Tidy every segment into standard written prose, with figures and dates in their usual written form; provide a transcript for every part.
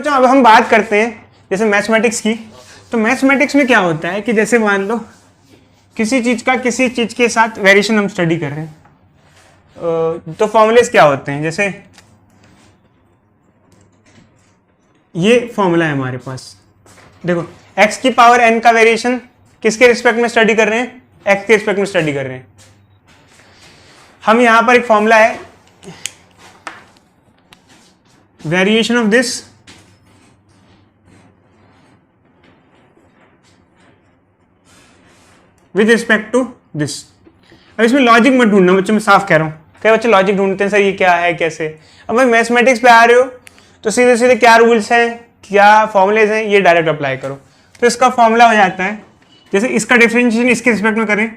बच्चों अब हम बात करते हैं जैसे मैथमेटिक्स की। तो मैथमेटिक्स में क्या होता है कि जैसे मान लो किसी चीज़ का किसी चीज़ के साथ वेरिएशन हम स्टडी कर रहे हैं, तो फॉर्मूलेस क्या होते हैं, जैसे ये फॉर्मूला है हमारे पास, देखो x की पावर n का वेरिएशन किसके रिस्पेक्ट में स्टडी कर रहे हैं, x के रिस्पेक्ट में स्टडी कर रहे हैं। हम यहां पर एक फॉर्मूला है variation of this with respect to this. अब इसमें लॉजिक मत ढूंढना बच्चों, मैं साफ कह रहा हूँ, कई बच्चे लॉजिक ढूंढते हैं सर ये क्या है कैसे। अब भाई मैथमेटिक्स पे आ रहे हो तो सीधे सीधे क्या रूल्स हैं क्या फॉर्मूलेज हैं ये डायरेक्ट अप्लाई करो। तो इसका फॉर्मूला हो जाता है जैसे इसका डिफरेंशिएशन इसके रिस्पेक्ट में करें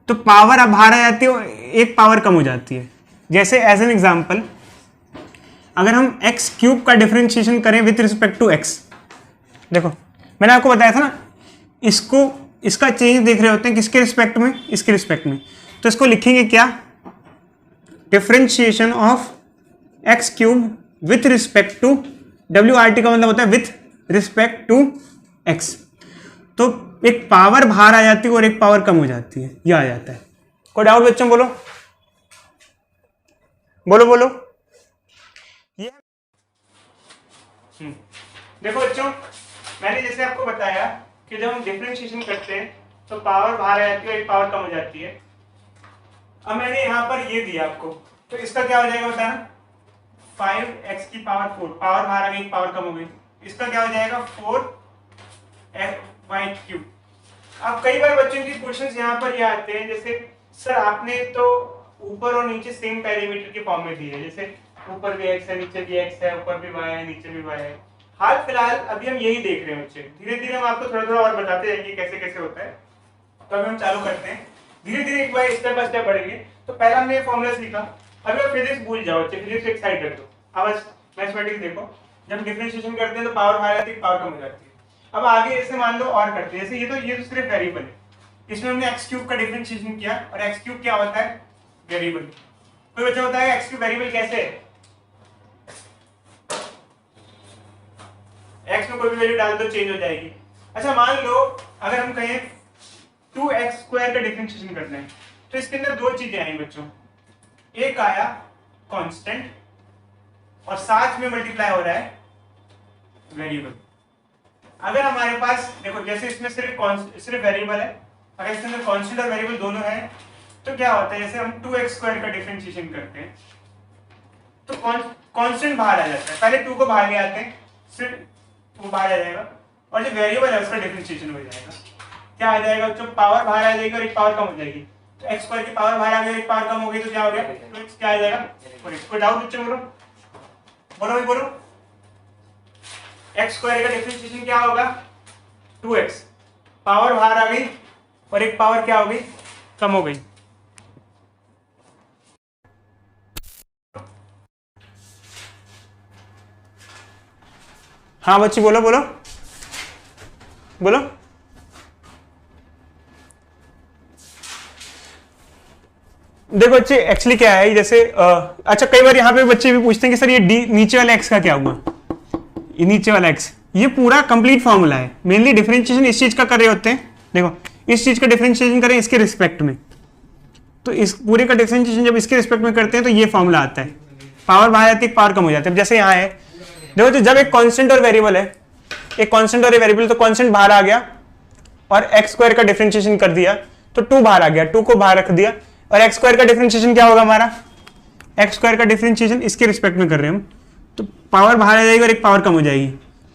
तो पावर अब बाहर आ जाती है और एक पावर कम हो जाती है। जैसे एज एन एग्जाम्पल अगर हम एक्स क्यूब का डिफरेंशिएशन करें विथ रिस्पेक्ट टू एक्स, देखो मैंने आपको बताया था ना, इसको इसका चेंज देख रहे होते हैं किसके रिस्पेक्ट में, इसके रिस्पेक्ट में। तो इसको लिखेंगे क्या, differentiation of X cube with respect to, W R T का मतलब होता है विथ रिस्पेक्ट टू एक्स। तो एक पावर बाहर आ जाती है और एक पावर कम हो जाती है, यह आ जाता है। कोई डाउट बच्चों, बोलो बोलो बोलो। ये देखो बच्चों मैंने जैसे आपको बताया कि जब हम डिफरेंशिएशन करते हैं तो पावर बाहर आ जाती है और एक पावर कम हो जाती है। अब मैंने यहां पर ये दिया आपको, तो इसका क्या हो जाएगा बताना, 5x की पावर 4, पावर बाहर आ गई पावर कम हो गई, इसका क्या हो जाएगा 4y क्यूब। अब कई बार बच्चों के क्वेश्चंस यहाँ पर ये आते हैं जैसे सर आपने तो ऊपर और नीचे सेम पैरामीटर के फॉर्म में दिए है, जैसे ऊपर भी x है नीचे भी x है, ऊपर भी y है नीचे भी y है। हाल फिलहाल अभी हम यही देख रहे हैं बच्चे, धीरे धीरे हम आपको थोड़ा थोड़ा और बताते जाएंगे कैसे कैसे होता है। तो अभी हम चालू करते हैं, धीरे धीरे एक बार स्टेप बाय स्टेप बढ़ेंगे। तो पहला हमने फॉर्मूला सीखा, अभी आप फिजिक्स भूल जाओ बच्चे, फिजिक्स एक साइड रख दो, अब मैथमेटिक्स देखो। जब डिफरेंशिएशन करते हैं तो पावर बाहर आती है पावर कम हो जाती है। अब आगे ऐसे मान लो और करते हैं, जैसे ये तो सिर्फ वेरिएबल है, इसमें हमने एक्स क्यूब का डिफरेंशिएशन किया और एक्स क्यूब क्या होता है, वेरिएबल। कोई बच्चा बताएगा एक्स क्यूब वेरिएबल कैसे है, एक्स में कोई भी वैल्यू डाल दो चेंज हो जाएगी। अच्छा मान लो अगर हम कहें 2x स्क्वायर का डिफरेंशिएशन करना है तो इसके अंदर दो चीजें आई बच्चों, एक आया कांस्टेंट और साथ में मल्टीप्लाई हो रहा है वेरिएबल। अगर हमारे पास देखो जैसे इसमें सिर्फ वेरिएबल है, अगर इसके अंदर कांस्टेंट और वेरिएबल दोनों है तो क्या होता है, जैसे हम 2x स्क्वायर का डिफरेंशिएशन करते हैं तो कांस्टेंट बाहर आ जाता है, पहले 2 को बाहर ले आते हैं, सिर्फ वो बाहर आ जाएगा और जो वेरिएबल है उसका डिफरेंशिएशन हो जाएगा। क्या आ जाएगा तो पावर बाहर आ जाएगी और एक पावर कम हो जाएगी। तो x स्क्वायर की पावर बाहर आ गई, एक पावर कम हो गई तो क्या हो गया, तो x क्या आ जाएगा, और कोई डाउट बच्चों, बोलो बोलो भाई बोलो। x स्क्वायर का डिफरेंशिएशन क्या होगा 2x, पावर बाहर आ गई और एक पावर क्या हो गई, कम हो गई। हाँ बच्ची बोलो बोलो बोलो। देखो बच्चे एक्चुअली क्या है, जैसे अच्छा कई बार यहाँ पे बच्चे भी पूछते हैं कि सर ये डी नीचे वाला एक्स का क्या हुआ, ये नीचे वाला एक्स, ये पूरा कंप्लीट फॉर्मूला है। मेनली डिफरेंशिएशन इस चीज का कर रहे होते हैं, देखो इस चीज का डिफरेंशिएशन करें इसके रिस्पेक्ट में, तो इस पूरे का डिफरेंशिएशन जब इसके रिस्पेक्ट में करते हैं तो ये फॉर्मूला आता है, पावर बाहर आती है पावर कम हो जाती है। जैसे यहाँ है देखो, तो जब एक कांस्टेंट और वेरिएबल है, एक कांस्टेंट और वेरिएबल, तो कांस्टेंट बाहर आ गया और एक्स स्क्वायर का डिफरेंशिएशन कर दिया तो 2 बाहर आ गया, 2 को बाहर रख दिया और एक्स स्क्वायर का डिफरेंशिएशन क्या होगा हमारा, एक्स स्क्वायर का डिफरेंशिएशन इसके रिस्पेक्ट में कर रहे हैं हम, तो पावर बाहर आ जाएगी और एक पावर कम हो जाएगी,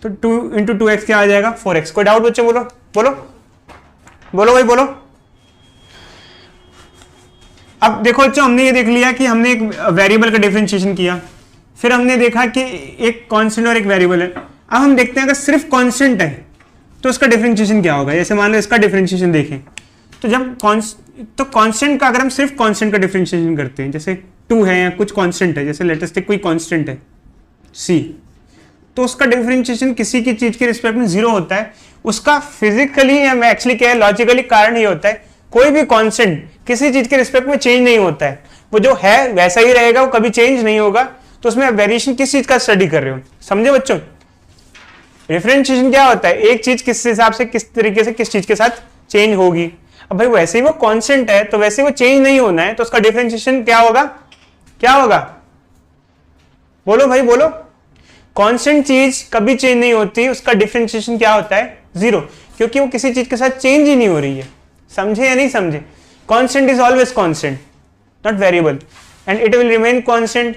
तो 2 × 2x क्या आ जाएगा 4x। कोई डाउट बच्चे, बोलो बोलो बोलो भाई बोलो। अब देखो बच्चों हमने ये देख लिया कि हमने एक वेरिएबल का डिफरेंशिएशन किया, फिर हमने देखा कि एक कांस्टेंट और एक वेरिएबल है। अब हम देखते हैं अगर सिर्फ कांस्टेंट है तो उसका डिफरेंशिएशन क्या होगा। जैसे मान लो इसका डिफरेंशिएशन देखें तो जब कांस्टेंट का अगर हम सिर्फ कांस्टेंट का डिफरेंशिएशन करते हैं, जैसे 2 है या कुछ कांस्टेंट है, जैसे लेटेस्ट टेक कोई कांस्टेंट है c, तो उसका डिफरेंशिएशन किसी की चीज के रिस्पेक्ट में 0 होता है। उसका फिजिकली या एक्चुअली क्या है लॉजिकली कारण ये होता है, कोई भी कांस्टेंट किसी चीज के रिस्पेक्ट में चेंज नहीं होता है, वो जो है वैसा ही रहेगा, वो कभी चेंज नहीं होगा। तो उसमें वेरिएशन किस चीज का स्टडी कर रहे हो, समझे बच्चों। डिफरेंशिएशन क्या होता है, एक चीज किस हिसाब से किस तरीके से किस चीज के साथ चेंज होगी। अब भाई वैसे ही वो कांस्टेंट है तो वैसे वो चेंज नहीं होना है, तो उसका डिफरेंशिएशन क्या होगा, क्या होगा, बोलो भाई बोलो। कांस्टेंट चीज कभी चेंज नहीं होती, उसका डिफरेंशिएशन क्या होता है, जीरो, क्योंकि वो किसी चीज के साथ चेंज ही नहीं हो रही है। समझे या नहीं समझे? Constant is always constant, not variable, and it will remain constant.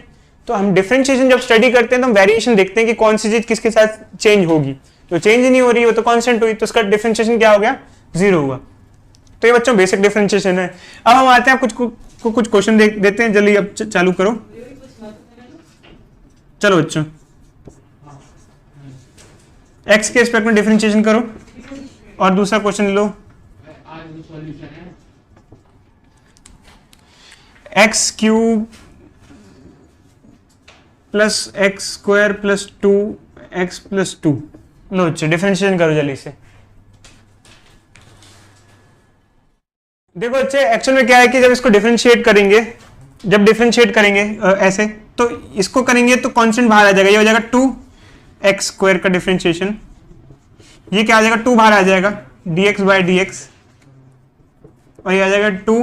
तो हम डिफरेंशिएशन जब स्टडी करते हैं तो हम वेरिएशन देखते हैं कि कौन सी चीज किसके साथ चेंज होगी। तो चेंज ही नहीं हो रही है, वो तो कांस्टेंट हुई, तो उसका डिफरेंशिएशन क्या हो गया, जीरो हुआ। तो ये बच्चों बेसिक डिफरेंशिएशन है। अब हम आते हैं कुछ क्वेश्चन देते हैं, जल्दी अब चालू करो। चलो बच्चों एक्स के रिस्पेक्ट में डिफरेंशिएशन करो और दूसरा क्वेश्चन लो। X cube plus x square plus 2x plus 2। लो अच्छा डिफरेंशिएशन करो जल्दी से। देखो अच्छे एक्चुअल में क्या है कि जब इसको डिफरेंशिएट करेंगे, जब डिफरेंशिएट करेंगे ऐसे, तो इसको करेंगे तो कांस्टेंट बाहर आ जाएगा, ये हो जाएगा 2x स्क्वायर का डिफरेंशिएशन, ये क्या आ जाएगा 2 बाहर आ जाएगा dx बाय dx, और ये आ जाएगा 2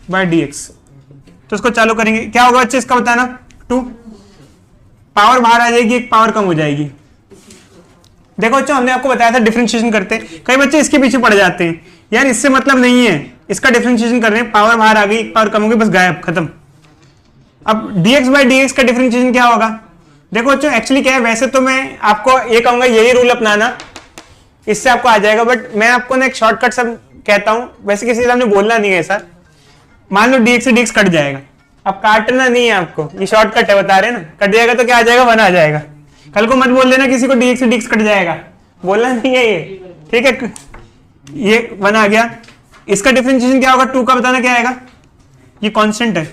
बाय dx। तो इसको चालू करेंगे, क्या होगा बच्चे इसका बताना, 2 पावर बाहर आ जाएगी, एक पावर कम हो जाएगी। देखो बच्चों हमने आपको बताया था डिफरेंशिएशन करते, कई बच्चे इसके पीछे पड़ जाते हैं, यार इससे मतलब नहीं है, इसका डिफरेंशिएशन कर रहे हैं, पावर बाहर आ गई, एक पावर कम हो गई, बस गायब, खत्म। अब dx बाय dx का डिफरेंशिएशन क्या होगा, देखो बच्चों एक्चुअली क्या है, वैसे तो मैं आपको ये कहूंगा यही रूल अपनाना, इससे आपको आ जाएगा, बट मैं आपको ना एक शॉर्टकट सब कहता हूं, वैसे किसी से हमने बोलना नहीं है ऐसा। मान लो dx से dx कट जाएगा, अब काटना नहीं है आपको, ये शॉर्टकट है, बता रहे हैं ना, कट जाएगा तो क्या आ जाएगा, 1 आ जाएगा। कल को मत बोल देना किसी को dx से dx कट जाएगा, बोलना नहीं है ये, ठीक है। ये 1 आ गया, इसका डिफरेंशिएशन क्या होगा, 2 का बताना क्या आएगा, ये कांस्टेंट है,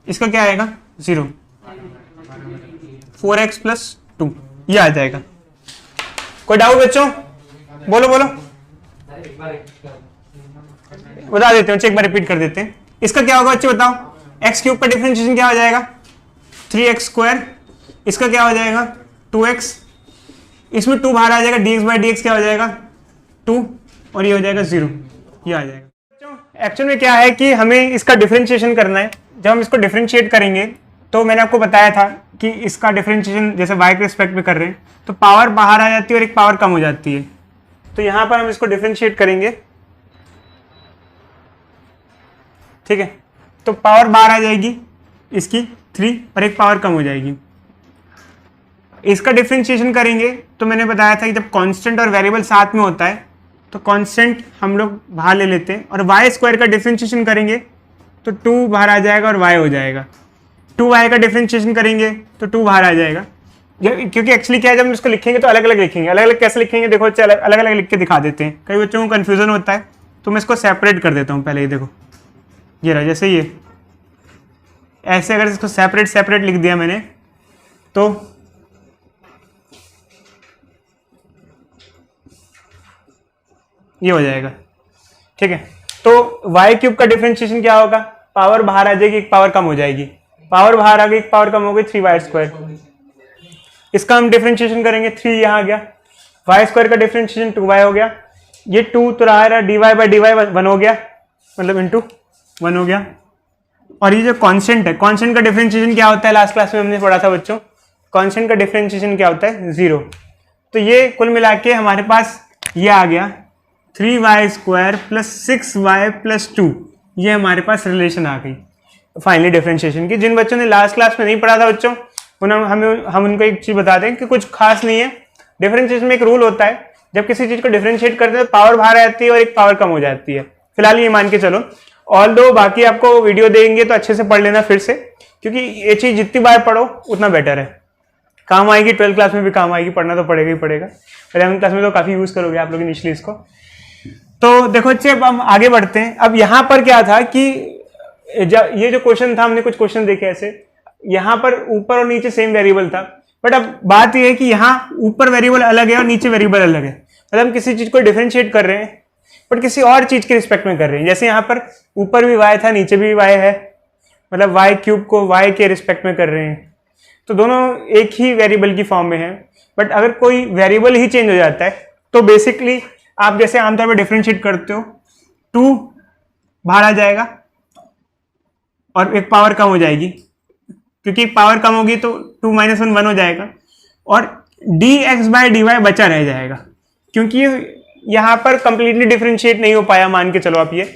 इसका क्या आएगा 0, 4x प्लस 2 ये आ जाएगा। कोई डाउट बच्चों, बोलो बोलो, बता देते हैं, एक बार रिपीट कर देते हैं। इसका क्या होगा बच्चे बताओ, एक्स क्यूब का डिफरेंशिएशन क्या हो जाएगा 3x स्क्वायर, इसका क्या हो जाएगा 2x, इसमें 2 बाहर आ जाएगा, dx बाय dx क्या हो जाएगा 2, और ये हो जाएगा 0, ये आ जाएगा। एक्चुअल में क्या है कि हमें इसका डिफरेंशिएशन करना है, जब हम इसको डिफरेंशिएट करेंगे तो मैंने आपको बताया था कि इसका डिफरेंशिएशन जैसे y के रिस्पेक्ट में कर रहे हैं तो पावर बाहर आ जाती है और एक पावर कम हो जाती है, तो यहां पर हम इसको डिफरेंशिएट करेंगे, ठीक है, तो पावर बाहर आ जाएगी इसकी 3 और एक पावर कम हो जाएगी। इसका डिफरेंशिएशन करेंगे तो मैंने बताया था कि जब कांस्टेंट और वेरिएबल साथ में होता है तो कांस्टेंट हम लोग बाहर ले लेते हैं, और y स्क्वायर का डिफरेंशिएशन करेंगे तो 2 बाहर आ जाएगा और y हो जाएगा, 2y का डिफरेंशिएशन करेंगे तो 2 बाहर आ जाएगा। क्योंकि एक्चुअली क्या है, जब हम इसको लिखेंगे तो अलग अलग लिखेंगे, अलग अलग कैसे लिखेंगे देखो, अलग अलग लिख के दिखा देते हैं, कई बच्चों को कन्फ्यूजन होता है, तो मैं इसको सेपरेट कर देता हूँ पहले। ये देखो ये रहा, जैसे ये ऐसे अगर इसको सेपरेट सेपरेट लिख दिया मैंने तो ये हो जाएगा, ठीक है। तो y क्यूब का डिफरेंशिएशन क्या होगा, पावर बाहर आ जाएगी, एक पावर कम हो जाएगी, पावर बाहर आ गई, एक पावर कम हो गई, 3y स्क्वायर। इसका हम डिफरेंशिएशन करेंगे, 3 यहाँ आ गया, y स्क्वायर का डिफरेंशिएशन 2y हो गया, ये 2 तो रहा dy बाई dy 1 हो गया, मतलब इंटू 1 हो गया। और ये जो कांस्टेंट है, कांस्टेंट का डिफरेंशिएशन क्या होता है, लास्ट क्लास में हमने पढ़ा था बच्चों, कांस्टेंट का डिफरेंशिएशन क्या होता है 0। तो ये कुल मिला के हमारे पास ये आ गया 3y square plus 6y plus 2, ये हमारे पास रिलेशन आ गई फाइनली डिफरेंशिएशन की। जिन बच्चों ने लास्ट क्लास में नहीं पढ़ा था बच्चों, हम उनको एक चीज बता दें कि कुछ खास नहीं है, डिफरेंशिएशन में एक रूल होता है, जब किसी चीज को डिफरेंशिएट करते हैं पावर बाहर आ जाती है और एक पावर कम हो जाती है। फिलहाल ये मान के चलो, ऑल दो बाकी आपको वीडियो देंगे तो अच्छे से पढ़ लेना फिर से, क्योंकि ये चीज जितनी बार पढ़ो उतना बेटर है, काम आएगी, 12th क्लास में भी काम आएगी, पढ़ना तो पड़ेगा ही पड़ेगा, 11th क्लास में तो काफी यूज करोगे आप लोग इनिशियली इसको। तो देखो बच्चे अब हम आगे बढ़ते हैं। अब यहाँ पर क्या था कि ये जो क्वेश्चन था, हमने कुछ क्वेश्चन देखे ऐसे, यहाँ पर ऊपर और नीचे सेम वेरिएबल था, बट अब बात यह है कि यहाँ ऊपर वेरिएबल अलग है और नीचे वेरिएबल अलग है, मतलब हम किसी चीज को डिफरेंशिएट कर रहे हैं बट किसी और चीज के रिस्पेक्ट में कर रहे हैं। जैसे यहाँ पर ऊपर भी y था, नीचे भी y है, मतलब y क्यूब को y के रिस्पेक्ट में कर रहे हैं, तो दोनों एक ही वेरिएबल की फॉर्म में है। बट अगर कोई वेरिएबल ही चेंज हो जाता है तो बेसिकली आप जैसे आमतौर पर डिफरेंशिएट करते हो, 2 बाहर आ जाएगा और एक पावर कम हो जाएगी, क्योंकि पावर कम होगी तो 2 - 1 1 हो जाएगा, और dx/dy बचा रह जाएगा, क्योंकि यहाँ पर कंप्लीटली डिफरेंशिएट नहीं हो पाया, मान के चलो आप ये,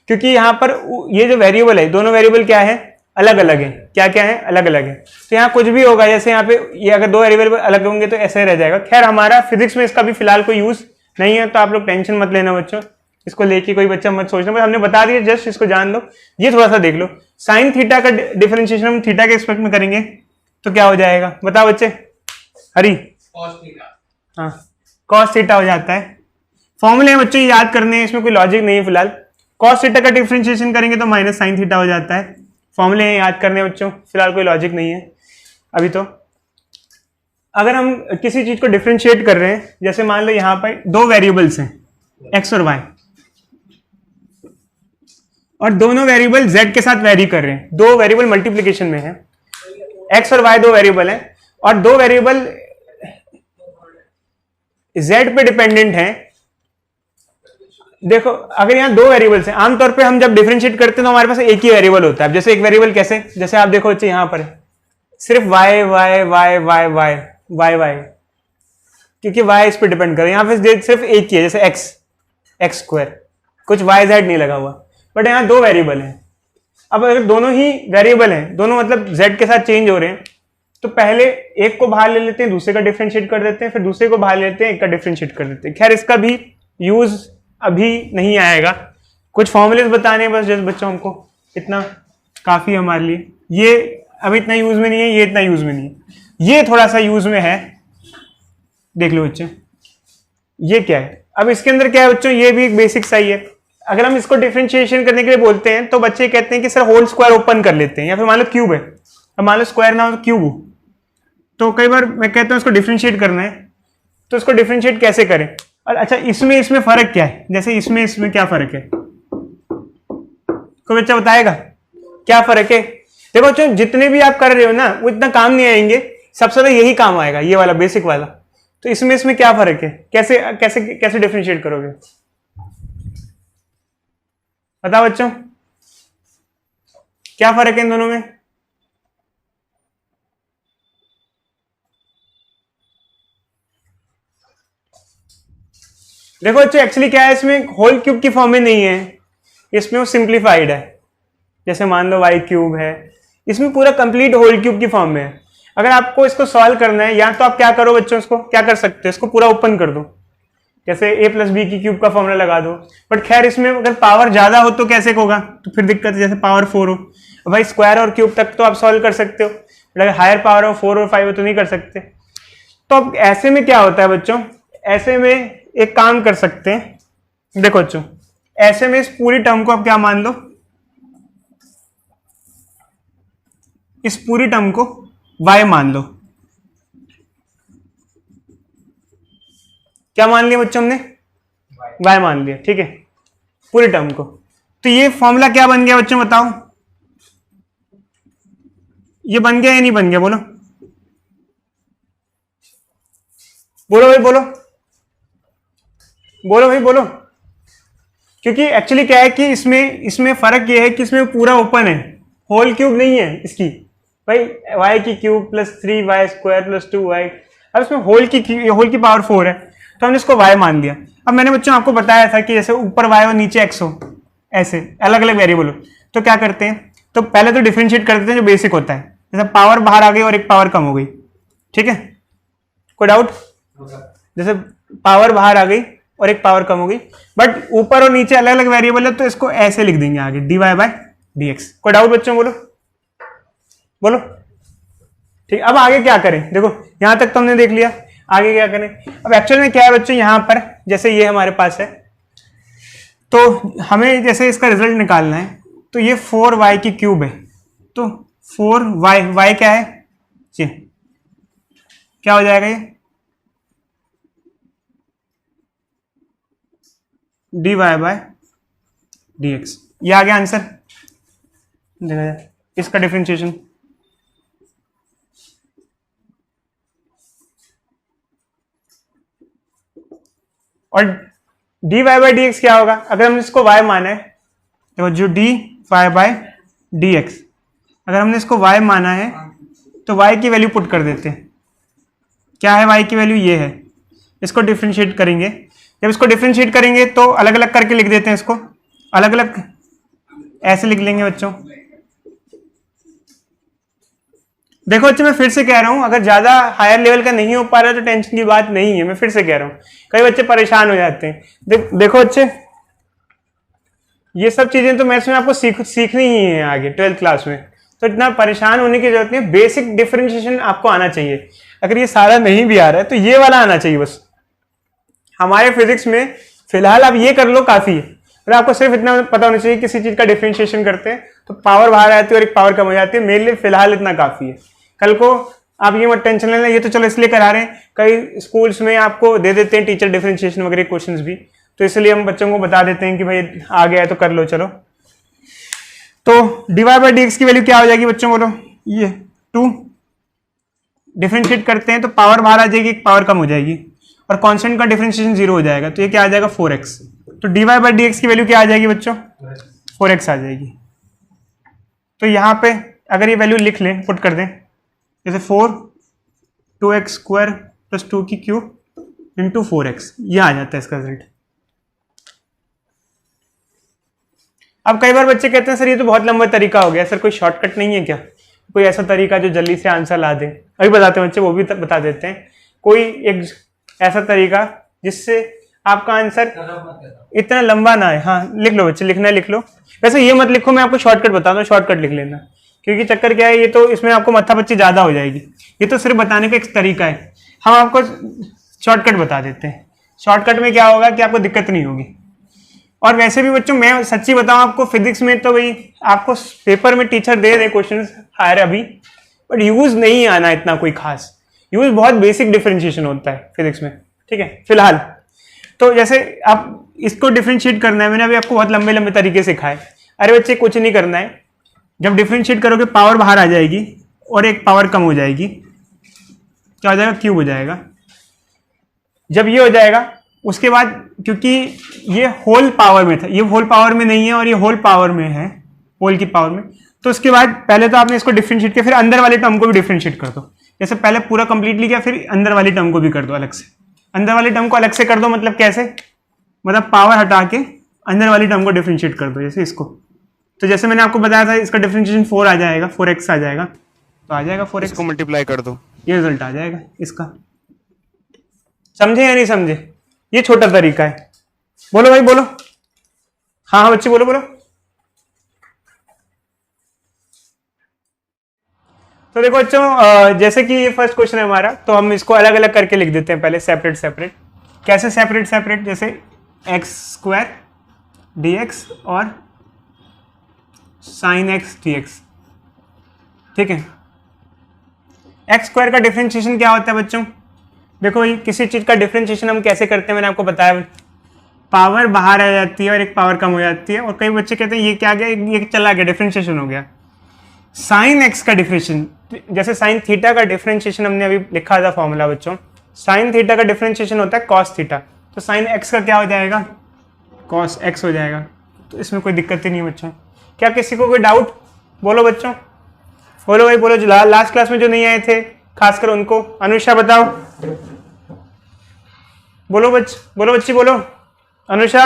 क्योंकि यहाँ पर ये जो वेरिएबल है, दोनों वेरिएबल क्या है, अलग अलग है। क्या क्या है, अलग अलग है। तो यहाँ कुछ भी होगा, जैसे यहाँ पे ये अगर 2 वेरिएबल अलग होंगे तो ऐसे रह जाएगा। खैर हमारा फिजिक्स में इसका भी फिलहाल कोई यूज नहीं है, तो आप लोग टेंशन मत लेना बच्चों, इसको लेके कोई बच्चा मत सोचना, बस हमने बता दिया, जस्ट इसको जान लो। ये थोड़ा सा देख लो, साइन थीटा का डिफरेंशिएशन हम थीटा के रिस्पेक्ट में करेंगे तो क्या हो जाएगा, बताओ बच्चे। हरी, हाँ, कॉस थीटा हो जाता है। फॉर्मूले बच्चों याद करने हैं, इसमें कोई लॉजिक नहीं है फिलहाल। कॉस थीटा का डिफरेंशिएशन करेंगे तो माइनस साइन थीटा हो जाता है। फॉर्मूले याद करने हैं बच्चों, फिलहाल कोई लॉजिक नहीं है अभी तो। अगर हम किसी चीज को डिफरेंशिएट कर रहे हैं, जैसे मान लो यहाँ पर 2 वेरिएबल्स हैं एक्स और वाई, और दोनों वेरिएबल z के साथ वेरी कर रहे हैं, 2 वेरिएबल मल्टीप्लीकेशन में है, x और y 2 वेरिएबल हैं, और 2 वेरिएबल z पे डिपेंडेंट हैं। देखो अगर यहाँ 2 वेरिएबल्स हैं, आमतौर पे हम जब डिफरेंशिएट करते हैं तो हमारे पास एक ही वेरिएबल होता है। जैसे एक वेरिएबल कैसे, जैसे आप देखो बच्चे यहाँ पर सिर्फ y y y y y y y, क्योंकि y इस पे डिपेंड करे, यहाँ पे सिर्फ एक ही है, जैसे x स्क्वायर, कुछ y z नहीं लगा हुआ। बट यहाँ 2 वेरिएबल हैं। अब अगर दोनों ही वेरिएबल हैं, दोनों मतलब z के साथ चेंज हो रहे हैं, तो पहले एक को बाहर ले लेते हैं, दूसरे का डिफरेंशिएट कर देते हैं, फिर दूसरे को बाहर लेते हैं, एक का डिफरेंशिएट कर देते हैं। खैर इसका भी यूज अभी नहीं आएगा, कुछ फॉर्मूलेस बताने हैं बस जस्ट बच्चों, हमको इतना काफी है हमारे लिए। ये अभी इतना यूज में नहीं है, ये इतना यूज में नहीं है, ये थोड़ा सा यूज में है, देख लो बच्चों। ये क्या है, अब इसके अंदर क्या है बच्चों, ये भी एक बेसिक सा ही है। अगर हम इसको डिफरेंशिएशन करने के लिए बोलते हैं तो बच्चे कहते हैं कि सर होल स्क्वायर ओपन कर लेते हैं, या फिर मान लो क्यूब है, अब मान लो स्क्वायर ना हो तो क्यूब हो, तो कई बार मैं कहता हूं इसको डिफरेंशिएट करना है, तो इसको डिफरेंशिएट कैसे करें। और अच्छा इसमें फर्क क्या है, जैसे इसमें क्या फर्क है, कोई बच्चा बताएगा क्या फर्क है। देखो बच्चों जितने भी आप कर रहे हो ना वो इतना काम नहीं आएंगे, सबसे ज्यादा यही काम आएगा, ये वाला बेसिक वाला। तो इसमें क्या फर्क है, कैसे कैसे कैसे डिफरेंशिएट करोगे, बताओ बच्चों क्या फर्क है इन दोनों में। देखो बच्चों एक्चुअली क्या है, इसमें होल क्यूब की फॉर्म में नहीं है, इसमें वो सिंप्लीफाइड है। जैसे मान लो y क्यूब है, इसमें पूरा कंप्लीट होल क्यूब की फॉर्म में है। अगर आपको इसको सॉल्व करना है, या तो आप क्या करो बच्चों, इसको क्या कर सकते हो, इसको पूरा ओपन कर दो, जैसे a + b की क्यूब का फॉर्मूला लगा दो। बट खैर इसमें अगर पावर ज्यादा हो तो कैसे होगा, तो फिर दिक्कत है, जैसे पावर 4 हो, भाई स्क्वायर और क्यूब तक तो आप सॉल्व कर सकते हो, बट अगर हायर पावर हो 4 और 5 हो तो नहीं कर सकते। तो अब ऐसे में क्या होता है बच्चों, ऐसे में एक काम कर सकते हैं, देखो बच्चों ऐसे में इस पूरी टर्म को आप क्या मान लो, इस पूरी टर्म को y मान लो। क्या मान लिया बच्चों हमने, y मान लिया, ठीक है, पूरी टर्म को। तो ये फॉर्मूला क्या बन गया बच्चों बताओ, ये बन गया या नहीं बन गया, बोलो बोलो भाई, बोलो बोलो भाई बोलो। क्योंकि एक्चुअली क्या है कि इसमें फर्क ये है कि इसमें पूरा ओपन है, होल क्यूब नहीं है इसकी, भाई y की क्यूब + 3y² + 2y। अब इसमें होल की पावर 4 है, तो हमने इसको y मान लिया। अब मैंने बच्चों आपको बताया था कि जैसे ऊपर y हो नीचे x हो, ऐसे अलग अलग वेरिएबल हो, तो क्या करते हैं, तो पहले तो डिफरेंशिएट कर देते हैं जो बेसिक होता है, जैसे पावर बाहर आ गई और एक पावर कम हो गई, ठीक है, कोई डाउट, जैसे पावर बाहर आ गई और एक पावर कम हो गई, बट ऊपर और नीचे अलग अलग वेरिएबल है, तो इसको ऐसे लिख देंगे आगे dy/dx। कोई डाउट बच्चों, बोलो बोलो, ठीक। अब आगे क्या करें, देखो यहां तक तो हमने देख लिया, आगे क्या करें। अब एक्चुअल में क्या है बच्चों, यहां पर जैसे ये हमारे पास है, तो हमें जैसे इसका रिजल्ट निकालना है, तो ये 4y की क्यूब है, तो 4y क्या है जी, क्या हो जाएगा ये dy/dx, ये आ गया आंसर। देखा जाए इसका डिफरेंशिएशन, और dy बाई डी एक्स क्या होगा, अगर हमने इसको y माना है, तो जो dy बाई डी एक्स, अगर हमने इसको y माना है तो y की वैल्यू पुट कर देते हैं। क्या है y की वैल्यू, ये है। इसको डिफ्रेंशिएट करेंगे, जब इसको डिफ्रेंशिएट करेंगे तो अलग अलग करके लिख देते हैं इसको, अलग अलग ऐसे लिख लेंगे बच्चों। देखो बच्चों मैं फिर से कह रहा हूं, अगर ज्यादा हायर लेवल का नहीं हो पा रहा तो टेंशन की बात नहीं है, मैं फिर से कह रहा हूं, कई बच्चे परेशान हो जाते हैं। देखो बच्चे, ये सब चीजें तो मैथ्स में आपको सीखनी ही है आगे 12th क्लास में, तो इतना परेशान होने की जरूरत नहीं है। बेसिक डिफरेंशिएशन आपको आना चाहिए, अगर ये सारा नहीं भी आ रहा है तो ये वाला आना चाहिए बस। हमारे फिजिक्स में फिलहाल आप ये कर लो काफी है, और आपको सिर्फ इतना पता होना चाहिए किसी चीज का डिफरेंशिएशन करते हैं तो पावर बाहर आती है और एक पावर कम हो जाती है, मेरे लिए फिलहाल इतना काफी है। कल को आप ये मत टेंशन लेना, ये तो चलो इसलिए करा रहे हैं, कई स्कूल्स में आपको दे देते हैं टीचर डिफरेंशिएशन वगैरह क्वेश्चंस भी, तो इसलिए हम बच्चों को बता देते हैं कि भाई आ गया है तो कर लो चलो। तो dy बाई डी एक्स की वैल्यू क्या हो जाएगी बच्चों, बोलो, ये 2 डिफरेंशिएट करते हैं तो पावर बाहर आ जाएगी, एक पावर कम हो जाएगी, और कांस्टेंट का डिफरेंशिएशन 0 हो जाएगा, तो ये क्या आ जाएगा 4x। तो dy बाई डी एक्स की वैल्यू क्या आ जाएगी बच्चों, 4x आ जाएगी। तो यहाँ पे अगर ये वैल्यू लिख लें, पुट कर दें, जैसे 4 2x स्क्वायर प्लस 2 की क्यूब इंटू 4x, ये आ जाता है इसका रिजल्ट। अब कई बार बच्चे कहते हैं सर ये तो बहुत लंबा तरीका हो गया, सर कोई शॉर्टकट नहीं है क्या, कोई ऐसा तरीका जो जल्दी से आंसर ला दे? अभी बताते हैं बच्चे, वो भी बता देते हैं, कोई एक ऐसा तरीका जिससे आपका आंसर इतना लंबा ना है। हाँ लिख लो बच्चे, लिखना है लिख लो, वैसे ये मत लिखो, मैं आपको शॉर्टकट बता दूं, शॉर्टकट लिख लेना, क्योंकि चक्कर क्या है, ये तो इसमें आपको मत्थापच्ची ज्यादा हो जाएगी, ये तो सिर्फ बताने का एक तरीका है, हम आपको शॉर्टकट बता देते हैं। शॉर्टकट में क्या होगा कि आपको दिक्कत नहीं होगी। और वैसे भी बच्चों मैं सच्ची बताऊं आपको, फिजिक्स में तो भाई आपको पेपर में टीचर दे रहे क्वेश्चन हायर अभी, बट यूज नहीं आना इतना कोई खास, यूज बहुत बेसिक डिफरेंशिएशन होता है फिजिक्स में, ठीक है फिलहाल। तो जैसे आप इसको डिफरेंशिएट करना है, मैंने अभी आपको बहुत लंबे लंबे तरीके सिखाए। अरे बच्चे कुछ नहीं करना है, जब डिफरेंशिएट करोगे पावर बाहर आ जाएगी और एक पावर कम हो जाएगी, क्या हो जाएगा, क्यूब हो जाएगा। जब ये हो जाएगा उसके बाद, क्योंकि ये होल पावर में था, ये होल पावर में नहीं है और ये होल पावर में है, होल की पावर में, तो उसके बाद पहले तो आपने इसको डिफरेंशिएट किया, फिर अंदर वाले टर्म को भी डिफरेंशिएट कर दो। जैसे पहले पूरा कंप्लीटली किया, फिर अंदर वाली टर्म को भी कर दो अलग से। अंदर वाली टर्म को अलग से कर दो मतलब कैसे, मतलब पावर हटा के अंदर वाली टर्म को डिफरेंशिएट कर दो, जैसे इसको। तो जैसे मैंने आपको बताया था इसका डिफरेंशिएशन 4 आ जाएगा, 4x आ जाएगा, तो आ जाएगा 4x को मल्टीप्लाई कर दो, ये रिजल्ट आ जाएगा इसका। समझे या नहीं समझे? ये छोटा तरीका है। बोलो भाई बोलो, हाँ हाँ बच्चे बोलो बोलो। तो देखो बच्चों, जैसे कि ये फर्स्ट क्वेश्चन है हमारा, तो हम इसको अलग अलग करके लिख देते हैं पहले, सेपरेट सेपरेट। कैसे सेपरेट सेपरेट, जैसे एक्स स्क्वायर डी एक्स और साइन एक्स डी एक्स, ठीक है। एक्स स्क्वायर का डिफरेंशिएशन क्या होता है बच्चों, देखो ये किसी चीज का डिफरेंशिएशन हम कैसे करते हैं, मैंने आपको बताया, पावर बाहर आ जाती है और एक पावर कम हो जाती है। और कई बच्चे कहते हैं ये क्या गया, ये चला गया, डिफरेंशिएशन हो गया। साइन एक्स का डिफरेंशिएशन, जैसे साइन थीटा का डिफरेंशिएशन हमने अभी लिखा था फॉर्मूला बच्चों, साइन थीटा का डिफरेंशिएशन होता है कॉस थीटा, तो साइन एक्स का क्या हो जाएगा, कॉस एक्स हो जाएगा। तो इसमें कोई दिक्कत ही नहीं है बच्चों। क्या किसी को कोई डाउट, बोलो बच्चों, बोलो भाई बोलो, जो लास्ट क्लास में जो नहीं आए थे खासकर उनको। अनुषा बताओ, बोलो बोलो बच्ची बोलो, अनुषा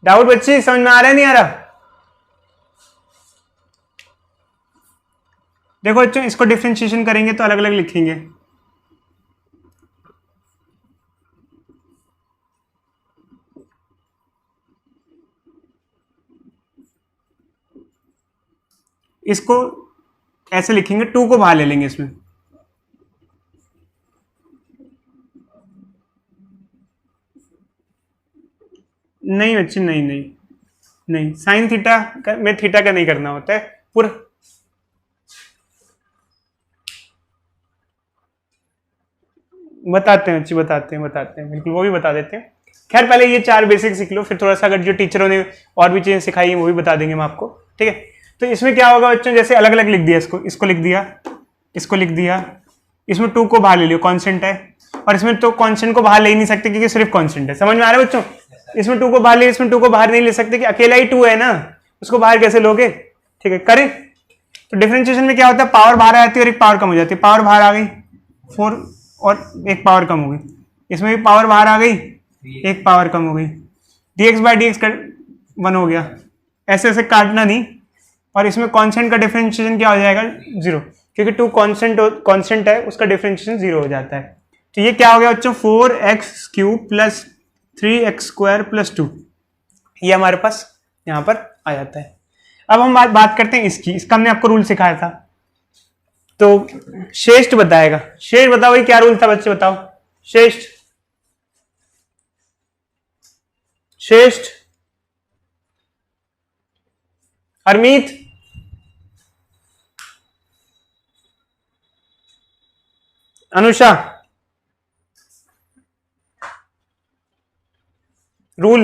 डाउट बच्ची, समझ में आ रहा है नहीं आ रहा? देखो बच्चों इसको डिफरेंशिएशन करेंगे तो अलग अलग लिखेंगे। इसको ऐसे लिखेंगे, 2 को बाहर ले लेंगे इसमें, नहीं बच्चे नहीं नहीं नहीं, साइन थीटा में थीटा का नहीं करना होता है पूरा। बताते हैं बच्चे, बताते हैं बिल्कुल, वो भी बता देते हैं। खैर पहले ये 4 बेसिक सीख लो, फिर थोड़ा सा अगर जो टीचरों ने और भी चीजें सिखाई है वो भी बता देंगे हम आपको, ठीक है। तो इसमें क्या होगा बच्चों, जैसे अलग अलग लिख दिया, इसको लिख दिया, इसको लिख दिया, इसमें 2 को बाहर ले लियो, कांस्टेंट है, और इसमें तो कांस्टेंट को बाहर ले ही नहीं सकते क्योंकि सिर्फ कांस्टेंट है। समझ में आ रहा है बच्चों? इसमें 2 को बाहर ले, इसमें 2 को बाहर नहीं ले सकते कि अकेला ही 2 है ना, उसको बाहर कैसे लोगे? ठीक है, करें। तो डिफरेंशिएशन में क्या होता है, पावर बाहर आ जाती है और एक पावर कम हो जाती है। पावर बाहर आ गई 4 और एक पावर कम हो गई, इसमें भी पावर बाहर आ गई, एक पावर कम हो गई, dx बाई डी एक्स 1 हो गया। ऐसे ऐसे काटना नहीं, और इसमें कांस्टेंट का डिफरेंशिएशन क्या हो जाएगा, 0, क्योंकि 2 कांस्टेंट है, उसका डिफरेंशिएशन 0 हो जाता है। तो ये क्या हो गया बच्चों, 4x³ प्लस 3x² प्लस 2, ये हमारे पास यहाँ पर आ जाता है। अब हम बात करते हैं इसकी, इसका हमने आपको रूल सिखाया था, तो शेष्ट बताएगा। शेष्ट बताओ, ये क्या रूल था बच्चे, बताओ। शेष्ट, शेष्ट, Harmeet, Anusha, rule,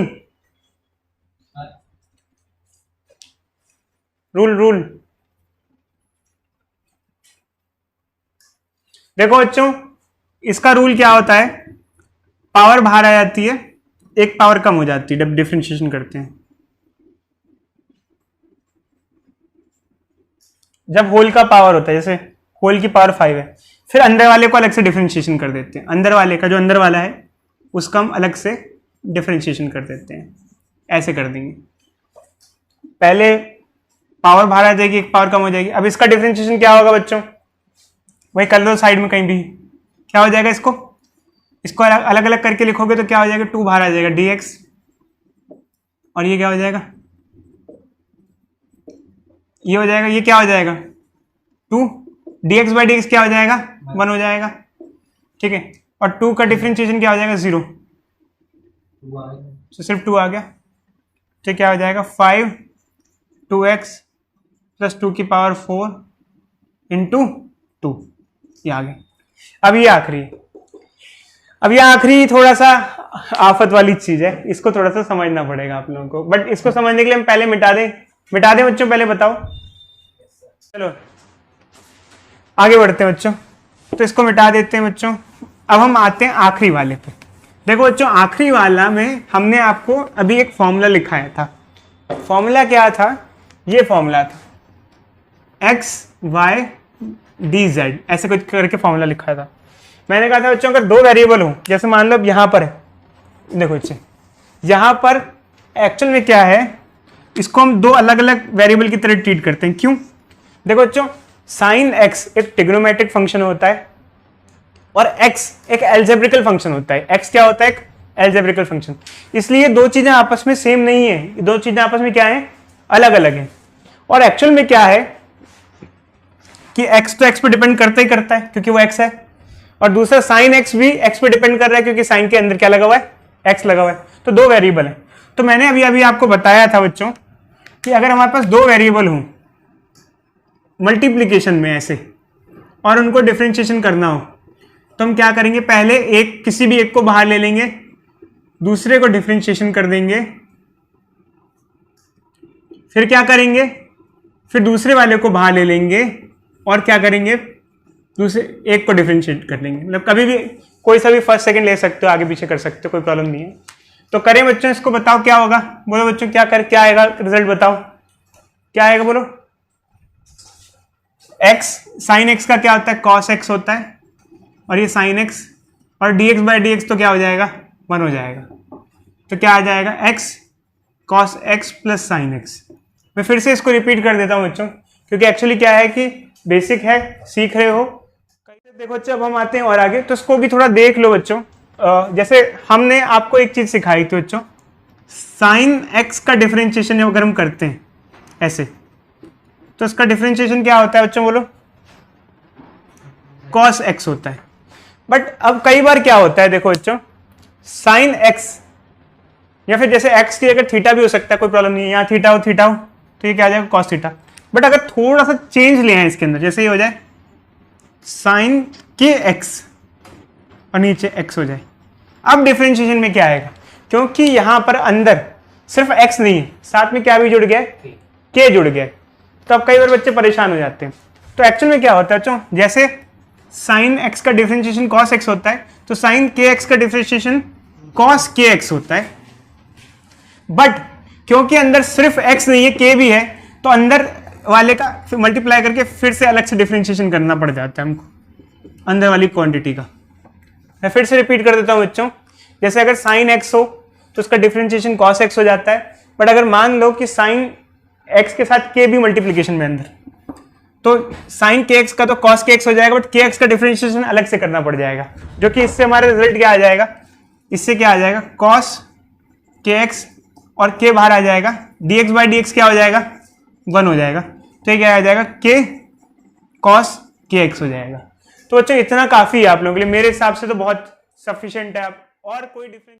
rule, rule. देखो बच्चों, इसका रूल क्या होता है, पावर बाहर आ जाती है, एक पावर कम हो जाती है जब डिफरेंशिएशन करते हैं। जब होल का पावर होता है, जैसे होल की पावर 5 है, फिर अंदर वाले को अलग से डिफरेंशिएशन कर देते हैं। अंदर वाले का, जो अंदर वाला है उसका हम अलग से डिफरेंशिएशन कर देते हैं। ऐसे कर देंगे, पहले पावर बाहर आ जाएगी, एक पावर कम हो जाएगी। अब इसका डिफरेंशिएशन क्या होगा बच्चों, वही कर लो साइड में कहीं भी, क्या हो जाएगा, इसको अलग अलग करके लिखोगे तो क्या हो जाएगा, 2 बाहर आ जाएगा dx, और ये क्या हो जाएगा, ये हो जाएगा, ये क्या हो जाएगा 2, dx बाई dx क्या हो जाएगा 1 हो जाएगा। ठीक है, और 2 का डिफरेंशिएशन क्या हो जाएगा 0, तो सिर्फ 2 आ गया। तो क्या हो जाएगा 5 2x प्लस 2 की पावर 4 इंटू 2, ये आ गया। अब ये आखिरी, अब ये आखिरी थोड़ा सा आफत वाली चीज है, इसको थोड़ा सा समझना पड़ेगा आप लोगों को, बट इसको समझने के लिए हम पहले मिटा दें बच्चों, पहले बताओ। चलो आगे बढ़ते हैं बच्चों, तो इसको मिटा देते हैं बच्चों। अब हम आते हैं आखिरी वाले पे। देखो बच्चों, आखिरी वाला में हमने आपको अभी एक फॉर्मूला लिखाया था। फॉर्मूला क्या था, ये फॉर्मूला था x y dz, ऐसे कुछ करके फॉर्मूला लिखा था। मैंने कहा था बच्चों, अगर 2 वेरिएबल हो, जैसे मान लो अब यहाँ पर है, देखो बच्चे यहाँ पर एक्चुअल में क्या है, इसको हम 2 अलग अलग वेरिएबल की तरह ट्रीट करते हैं। क्यों, देखो बच्चों, साइन x एक ट्रिग्नोमेट्रिक फंक्शन होता है और x एक अलजेब्रिकल फंक्शन होता है। x क्या होता है, एक अलजेब्रिकल फंक्शन, इसलिए 2 चीजें आपस में सेम नहीं है, 2 चीजें आपस में क्या है, अलग अलग है। और एक्चुअल में क्या है कि x तो x पे डिपेंड करता ही करता है क्योंकि वो x है, और दूसरा साइन x भी x पे डिपेंड कर रहा है क्योंकि साइन के अंदर क्या लगा हुआ है, x लगा हुआ है। तो 2 वेरिएबल है। तो मैंने अभी आपको बताया था बच्चों कि अगर हमारे पास 2 वेरिएबल हों मल्टीप्लीकेशन में ऐसे, और उनको डिफरेंशिएशन करना हो, तो हम क्या करेंगे, पहले किसी भी एक को बाहर ले लेंगे, दूसरे को डिफरेंशिएशन कर देंगे, फिर क्या करेंगे, फिर दूसरे वाले को बाहर ले लेंगे और क्या करेंगे, दूसरे एक को डिफरेंशिएट कर लेंगे। मतलब कभी भी कोई सा भी फर्स्ट सेकंड ले सकते हो, आगे पीछे कर सकते हो, कोई प्रॉब्लम नहीं है। तो करें बच्चों, इसको बताओ क्या होगा, बोलो बच्चों क्या आएगा रिजल्ट, बताओ क्या आएगा, बोलो। x साइन x का क्या होता है, cos x होता है, और ये साइन x, और dx बाई dx तो क्या हो जाएगा 1 हो जाएगा। तो क्या आ जाएगा x cos x plus sign x। मैं फिर से इसको रिपीट कर देता हूं बच्चों, क्योंकि एक्चुअली क्या है कि बेसिक है, सीख रहे हो। देखो बच्चों, अब हम आते हैं और आगे, तो इसको भी थोड़ा देख लो बच्चों। जैसे हमने आपको एक चीज सिखाई थी बच्चों, साइन x का डिफरेंशिएशन अगर हम करते हैं ऐसे, तो इसका डिफरेंशिएशन क्या होता है बच्चों, बोलो, cos x होता है। बट अब कई बार क्या होता है, देखो बच्चों, साइन x, या फिर जैसे x की जगह थीटा भी हो सकता है, कोई प्रॉब्लम नहीं है, यहाँ थीटा हो तो ये क्या आ जाएगा cos थीटा। बट अगर थोड़ा सा चेंज ले आए इसके अंदर, जैसे ये हो जाए साइन के x और नीचे x हो जाए, अब डिफरेंशिएशन में क्या आएगा, क्योंकि यहां पर अंदर सिर्फ x नहीं है, साथ में क्या भी जुड़ गया, k जुड़ गया, तो अब कई बार बच्चे परेशान हो जाते हैं। तो एक्चुअल में क्या होता है बच्चों, जैसे साइन एक्स का डिफरेंशिएशन कॉस एक्स होता है, तो साइन के एक्स का डिफरेंशिएशन कॉस के एक्स होता है। बट क्योंकि अंदर सिर्फ एक्स नहीं है, के भी है, तो अंदर वाले का मल्टीप्लाई करके फिर से अलग से डिफरेंशिएशन करना पड़ जाता है हमको अंदर वाली क्वांटिटी का। मैं फिर से रिपीट कर देता हूं बच्चों, जैसे अगर साइन एक्स हो तो उसका डिफरेंशिएशन कॉस एक्स हो जाता है। बट अगर मान लो कि साइन एक्स के साथ के भी मल्टीप्लीकेशन में अंदर, तो साइन के एक्स का तो कॉस के एक्स हो जाएगा, बट के एक्स का डिफरेंशिएशन अलग से करना पड़ जाएगा, जो कि इससे हमारा रिजल्ट क्या आ जाएगा, इससे क्या आ जाएगा, कॉस के एक्स और के बाहर आ जाएगा, dx बाई डी एक्स क्या हो जाएगा, 1 हो जाएगा। तो ये क्या आ जाएगा, के कॉस के एक्स हो जाएगा। तो बच्चों इतना काफी है आप लोगों के लिए, मेरे हिसाब से तो बहुत सफिशिएंट है। आप और कोई डिफरेंस